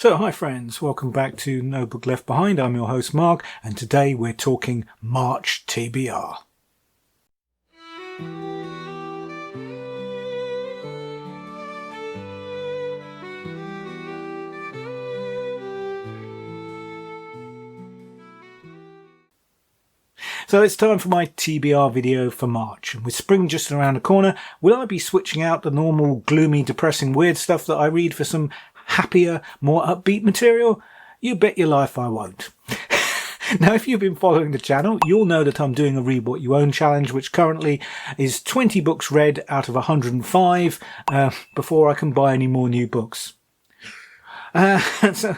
So, hi friends, welcome back to No Book Left Behind. I'm your host Mark, and today we're talking March TBR. So it's time for my TBR video for March, and with spring just around the corner, will I be switching out the normal gloomy, depressing, weird stuff that I read for some happier, more upbeat material? You bet your life I won't. Now, if you've been following the channel, you'll know that I'm doing a Read What You Own challenge, which currently is 20 books read out of 105 before I can buy any more new books. So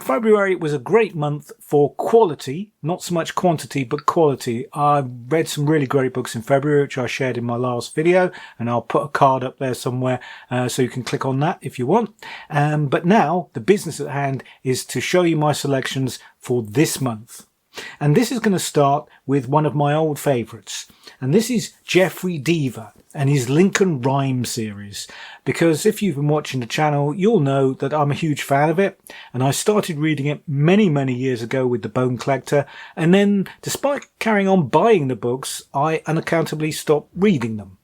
February was a great month for quality, not so much quantity, but quality. I read some really great books in February, which I shared in my last video, and I'll put a card up there somewhere so you can click on that if you want. But now the business at hand is to show you my selections for this month. And this is going to start with one of my old favourites. And this is Jeffrey Deaver and his Lincoln Rhyme series. Because if you've been watching the channel, you'll know that I'm a huge fan of it. And I started reading it many, many years ago with The Bone Collector. And then, despite carrying on buying the books, I unaccountably stopped reading them,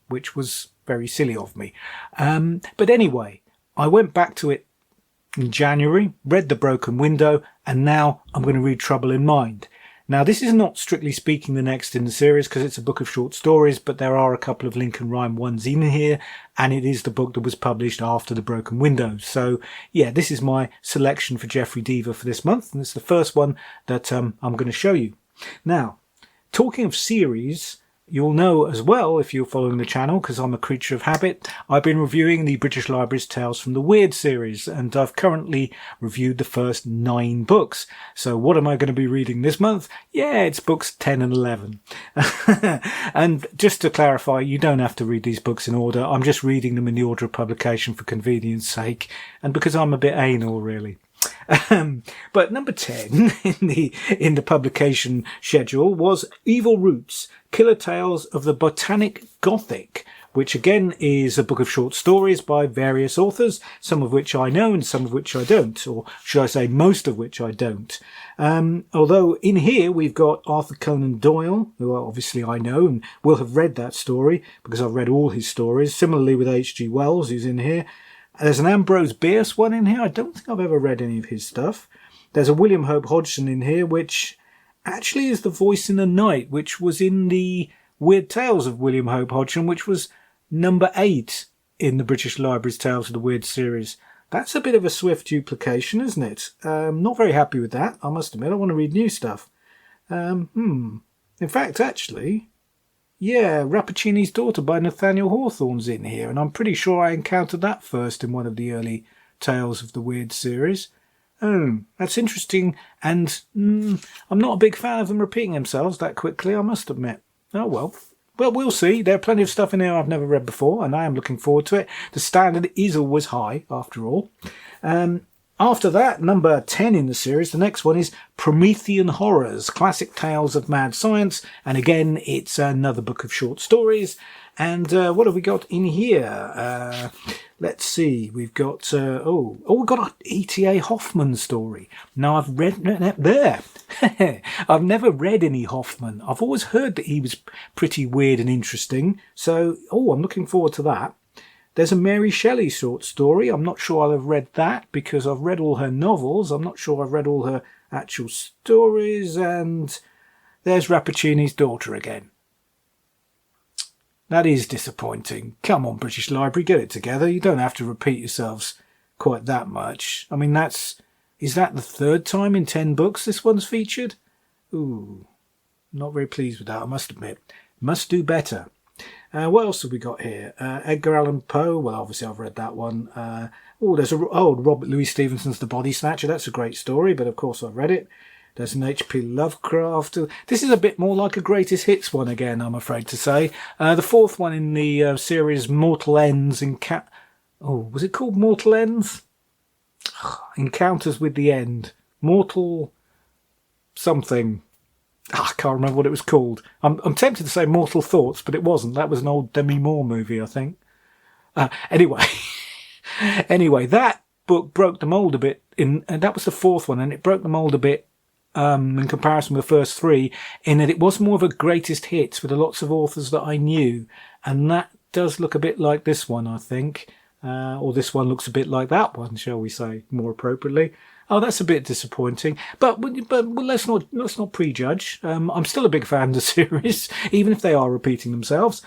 which was very silly of me. But anyway, I went back to it in January, read The Broken Window, and now I'm going to read Trouble in Mind. Now, this is not strictly speaking the next in the series because it's a book of short stories, but there are a couple of Lincoln Rhyme ones in here, and it is the book that was published after The Broken Window. So, yeah, this is my selection for Jeffrey Deaver for this month, and it's the first one that I'm going to show you. Now, talking of series, you'll know as well, if you're following the channel, because I'm a creature of habit, I've been reviewing the British Library's Tales from the Weird series, and I've currently reviewed the first 9 books. So what am I going to be reading this month? Yeah, it's books 10 and 11. And just to clarify, you don't have to read these books in order. I'm just reading them in the order of publication for convenience sake, and because I'm a bit anal, really. But number 10 in the publication schedule was Evil Roots, Killer Tales of the Botanic Gothic, which again is a book of short stories by various authors, some of which I know and some of which I don't, or should I say most of which I don't. Although in here we've got Arthur Conan Doyle, who obviously I know and will have read that story because I've read all his stories. Similarly with H.G. Wells, who's in here. There's an Ambrose Bierce one in here. I don't think I've ever read any of his stuff. There's a William Hope Hodgson in here, which actually is the voice in the night, which was in the Weird Tales of William Hope Hodgson, which was number 8 in the British Library's Tales of the Weird series. That's a bit of a swift duplication, isn't it? Not very happy with that, I must admit. I want to read new stuff. In fact, actually, yeah, Rappaccini's Daughter by Nathaniel Hawthorne's in here, and I'm pretty sure I encountered that first in one of the early Tales of the Weird series. Oh, that's interesting, and I'm not a big fan of them repeating themselves that quickly, I must admit. Oh well. Well, we'll see. There are plenty of stuff in here I've never read before, and I am looking forward to it. The standard is always high, after all. After that, number 10 in the series, the next one is Promethean Horrors, Classic Tales of Mad Science. And again, it's another book of short stories. And what have we got in here? Let's see. We've got, we've got an E.T.A. Hoffman story. Now, I've read there. I've never read any Hoffman. I've always heard that he was pretty weird and interesting. So, I'm looking forward to that. There's a Mary Shelley short story. I'm not sure I'll have read that because I've read all her novels. I'm not sure I've read all her actual stories. And there's Rappaccini's Daughter again. That is disappointing. Come on, British Library, get it together. You don't have to repeat yourselves quite that much. I mean, is that the 3rd time in 10 books this one's featured? Ooh, not very pleased with that, I must admit. Must do better. What else have we got here? Edgar Allan Poe. Well, obviously I've read that one. There's Robert Louis Stevenson's The Body Snatcher. That's a great story, but of course I've read it. There's an H.P. Lovecraft. This is a bit more like a greatest hits one again, I'm afraid to say. The 4th one in the series, Mortal Ends. Was it called Mortal Ends? Encounters with the End. Mortal something. I can't remember what it was called. I'm tempted to say Mortal Thoughts, but it wasn't. That was an old Demi Moore movie, I think. Anyway, that book broke the mould a bit and that was the fourth one, and it broke the mold a bit in comparison with the first three, in that it was more of a greatest hits with lots of authors that I knew, and that does look a bit like this one, I think, or this one looks a bit like that one, shall we say, more appropriately. Oh, that's a bit disappointing, but let's not prejudge. I'm still a big fan of the series, even if they are repeating themselves.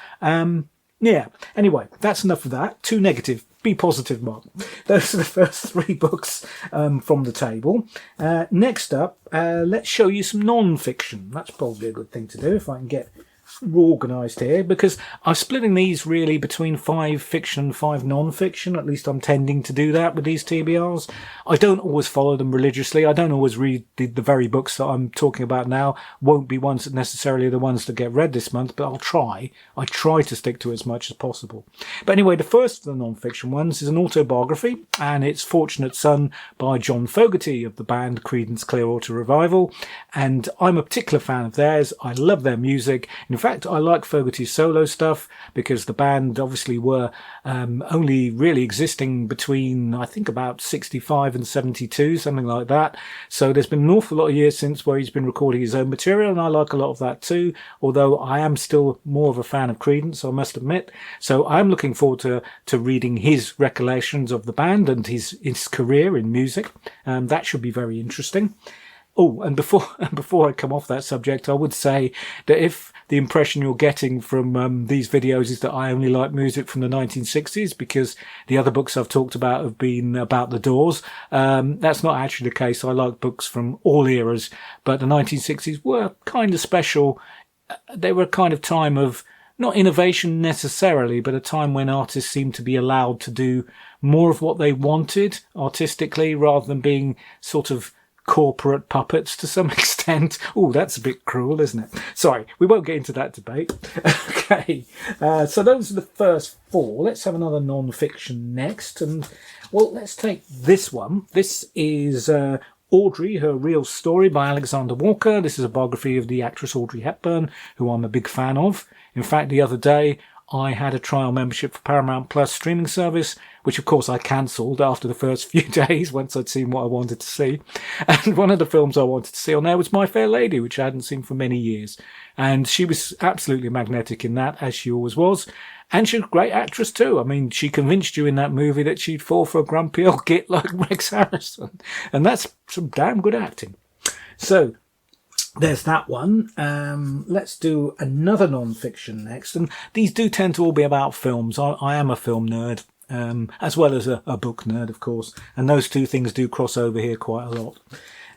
Yeah. Anyway, that's enough of that. Too negative. Be positive, Mark. Those are the first three books from the table. Next up, let's show you some non-fiction. That's probably a good thing to do if I can get organised here, because I'm splitting these really between 5 fiction, 5 non-fiction. At least I'm tending to do that with these TBRs. I don't always follow them religiously. I don't always read the very books that I'm talking about now. Won't be ones that necessarily the ones that get read this month, but I'll try. I try to stick to as much as possible. But anyway, the first of the non-fiction ones is an autobiography, and it's Fortunate Son by John Fogerty of the band Creedence Clearwater Revival. And I'm a particular fan of theirs. I love their music. In fact, I like Fogerty's solo stuff, because the band obviously were only really existing between, I think, about 65 and 72, something like that. So there's been an awful lot of years since where he's been recording his own material, and I like a lot of that too, although I am still more of a fan of Creedence, I must admit. So I'm looking forward to reading his recollections of the band and his career in music. That should be very interesting. Oh, and before I come off that subject, I would say that if the impression you're getting from these videos is that I only like music from the 1960s, because the other books I've talked about have been about the Doors, that's not actually the case. I like books from all eras, but the 1960s were kind of special. They were a kind of time of, not innovation necessarily, but a time when artists seemed to be allowed to do more of what they wanted artistically, rather than being sort of corporate puppets to some extent. Oh, that's a bit cruel, isn't it? Sorry, we won't get into that debate. Okay, so those are the first 4. Let's have another non-fiction next. And, well, let's take this one. This is Audrey, Her Real Story by Alexander Walker. This is a biography of the actress Audrey Hepburn, who I'm a big fan of. In fact, the other day, I had a trial membership for Paramount Plus streaming service, which of course I cancelled after the first few days once I'd seen what I wanted to see. And one of the films I wanted to see on there was My Fair Lady, which I hadn't seen for many years. And she was absolutely magnetic in that, as she always was. And she's a great actress too. I mean, she convinced you in that movie that she'd fall for a grumpy old git like Rex Harrison. And that's some damn good acting. So there's that one. Let's do another non-fiction next. And these do tend to all be about films. I am a film nerd, as well as a book nerd, of course. And those two things do cross over here quite a lot.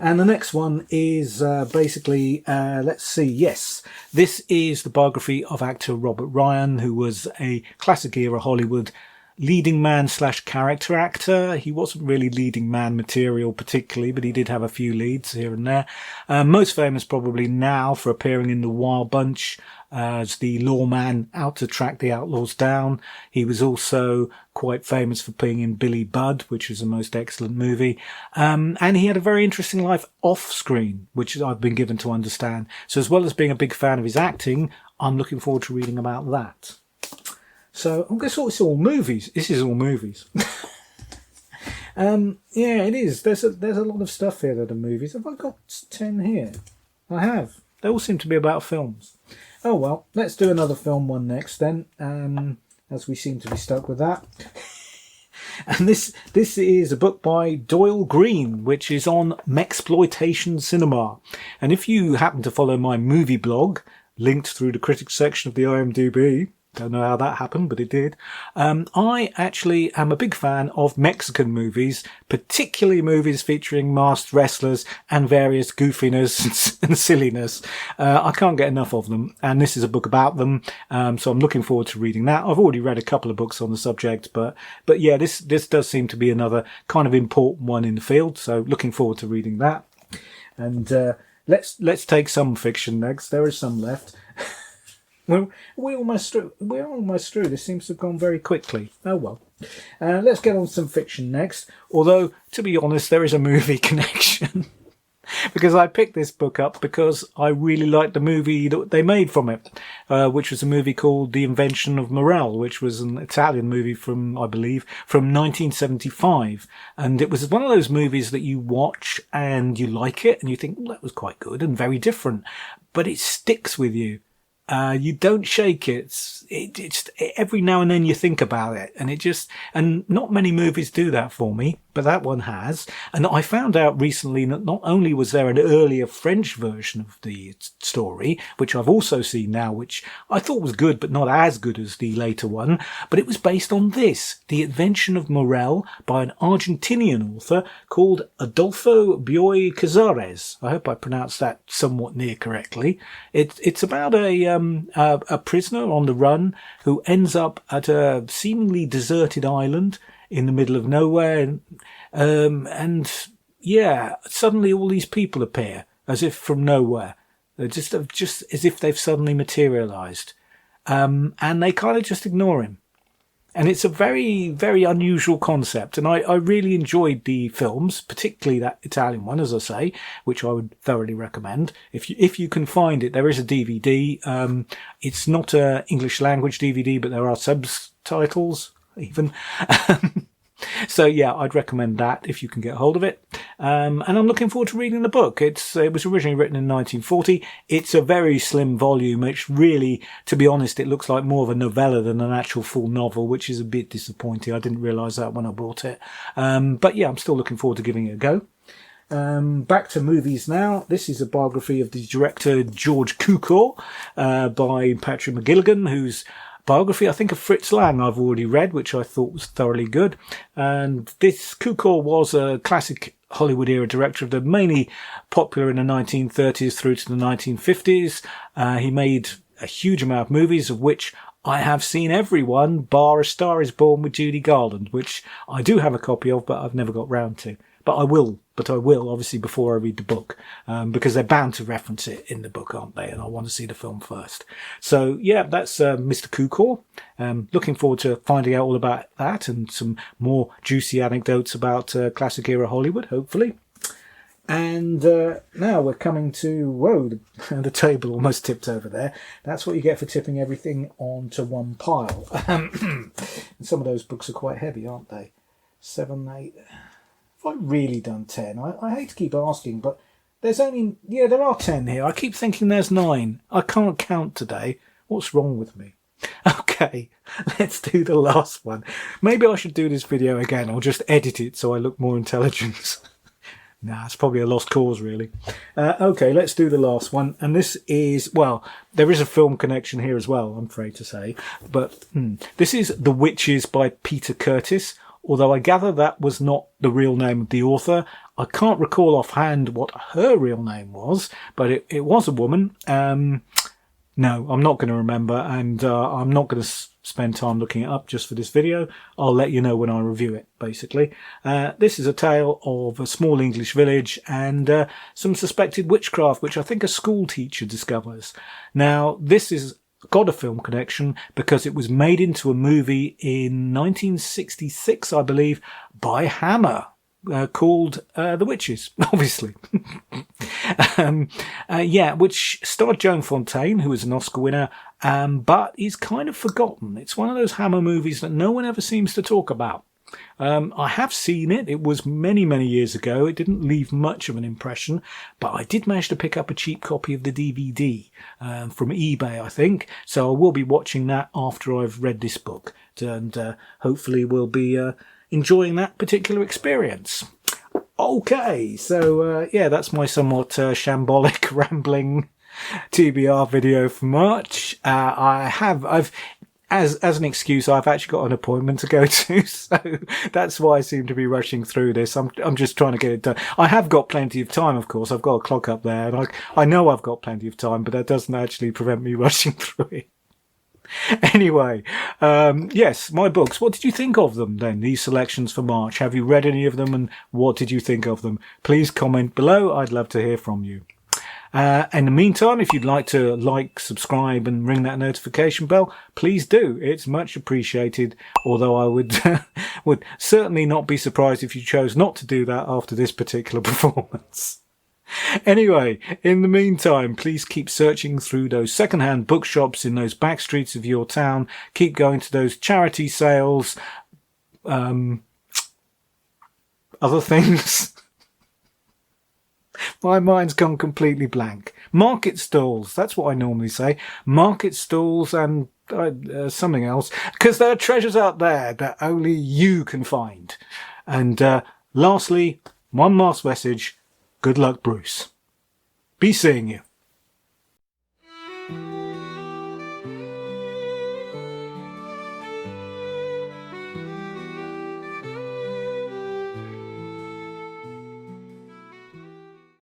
And the next one is basically, let's see, yes, this is the biography of actor Robert Ryan, who was a classic era Hollywood leading man / character actor. He wasn't really leading man material particularly, but he did have a few leads here and there. Most famous probably now for appearing in The Wild Bunch as the lawman out to track the outlaws down. He was also quite famous for being in Billy Budd, which is a most excellent movie. And he had a very interesting life off screen, which I've been given to understand. So as well as being a big fan of his acting, I'm looking forward to reading about that. So I guess it's all movies. This is all movies. Yeah, it is. There's a lot of stuff here that are movies. Have I got 10 here? I have. They all seem to be about films. Oh well, let's do another film one next then, as we seem to be stuck with that. And this is a book by Doyle Greene, which is on Mexploitation cinema. And if you happen to follow my movie blog, linked through the critics section of the IMDb, don't know how that happened, but it did. I actually am a big fan of Mexican movies, particularly movies featuring masked wrestlers and various goofiness and silliness. I can't get enough of them, and this is a book about them, so I'm looking forward to reading that. I've already read a couple of books on the subject, but yeah, this does seem to be another kind of important one in the field, so looking forward to reading that. And let's take some fiction next. There is some left. We're almost through. This seems to have gone very quickly. Oh well. Let's get on to some fiction next. Although, to be honest, there is a movie connection. because I picked this book up because I really liked the movie that they made from it, which was a movie called The Invention of Morel, which was an Italian movie from, I believe, from 1975. And it was one of those movies that you watch and you like it and you think, well, that was quite good and very different, but it sticks with you. You don't shake it. It's every now and then you think about it, and not many movies do that for me, but that one has. And I found out recently that not only was there an earlier French version of the story, which I've also seen now, which I thought was good, but not as good as the later one, but it was based on this, The Invention of Morel, by an Argentinian author called Adolfo Bioy Casares. I hope I pronounced that somewhat near correctly. It's about a prisoner on the run who ends up at a seemingly deserted island in the middle of nowhere, and suddenly all these people appear as if from nowhere. They're just as if they've suddenly materialized, and they kind of just ignore him. And it's a very, very unusual concept. And I really enjoyed the films, particularly that Italian one, as I say, which I would thoroughly recommend. If you can find it, there is a DVD. It's not a English language DVD, but there are subtitles even. So yeah, I'd recommend that if you can get hold of it. And I'm looking forward to reading the book. It was originally written in 1940. It's a very slim volume. It's really, to be honest, it looks like more of a novella than an actual full novel, which is a bit disappointing. I didn't realise that when I bought it. But yeah, I'm still looking forward to giving it a go. Back to movies now. This is a biography of the director George Cukor, by Patrick McGilligan, whose biography, I think, of Fritz Lang I've already read, which I thought was thoroughly good. And this Cukor was a classic Hollywood era director, mainly popular in the 1930s through to the 1950s. He made a huge amount of movies, of which I have seen every one, bar A Star Is Born with Judy Garland, which I do have a copy of, but I've never got round to. But I will, obviously, before I read the book, because they're bound to reference it in the book, aren't they? And I want to see the film first. So, yeah, that's Mr. Cukor. Looking forward to finding out all about that and some more juicy anecdotes about classic era Hollywood, hopefully. And now we're coming to, whoa, the table almost tipped over there. That's what you get for tipping everything onto one pile. And some of those books are quite heavy, aren't they? 7, 8... Have I really done 10? I hate to keep asking, but there's only... Yeah, there are 10 here. I keep thinking there's 9. I can't count today. What's wrong with me? Okay, let's do the last one. Maybe I should do this video again. I'll just edit it so I look more intelligent. Nah, it's probably a lost cause, really. Okay, let's do the last one. And this is... Well, there is a film connection here as well, I'm afraid to say. But this is The Witches by Peter Curtis. Although I gather that was not the real name of the author. I can't recall offhand what her real name was, but it was a woman. No, I'm not going to remember, and I'm not going to spend time looking it up just for this video. I'll let you know when I review it, basically. This is a tale of a small English village and some suspected witchcraft, which I think a school teacher discovers. Now, this has got a film connection because it was made into a movie in 1966, I believe, by Hammer, called The Witches, obviously. Which starred Joan Fontaine, who was an Oscar winner, but is kind of forgotten. It's one of those Hammer movies that no one ever seems to talk about. I have seen it. It was many, many years ago. It didn't leave much of an impression, but I did manage to pick up a cheap copy of the DVD from eBay, I think. So I will be watching that after I've read this book, and hopefully we'll be enjoying that particular experience. Okay, so that's my somewhat shambolic, rambling TBR video for March. As an excuse, I've actually got an appointment to go to, so that's why I seem to be rushing through this. I'm just trying to get it done. I have got plenty of time, of course. I've got a clock up there, and I know I've got plenty of time, but that doesn't actually prevent me rushing through it. Anyway, yes, my books. What did you think of them then, these selections for March? Have you read any of them, and what did you think of them? Please comment below. I'd love to hear from you. In the meantime, if you'd like to like, subscribe and ring that notification bell, please do. It's much appreciated, although I would certainly not be surprised if you chose not to do that after this particular performance. Anyway, in the meantime, please keep searching through those second-hand bookshops in those back streets of your town. Keep going to those charity sales. Other things. My mind's gone completely blank. Market stalls, that's what I normally say. Market stalls and something else. Because there are treasures out there that only you can find. And lastly, one last message. Good luck, Bruce. Be seeing you.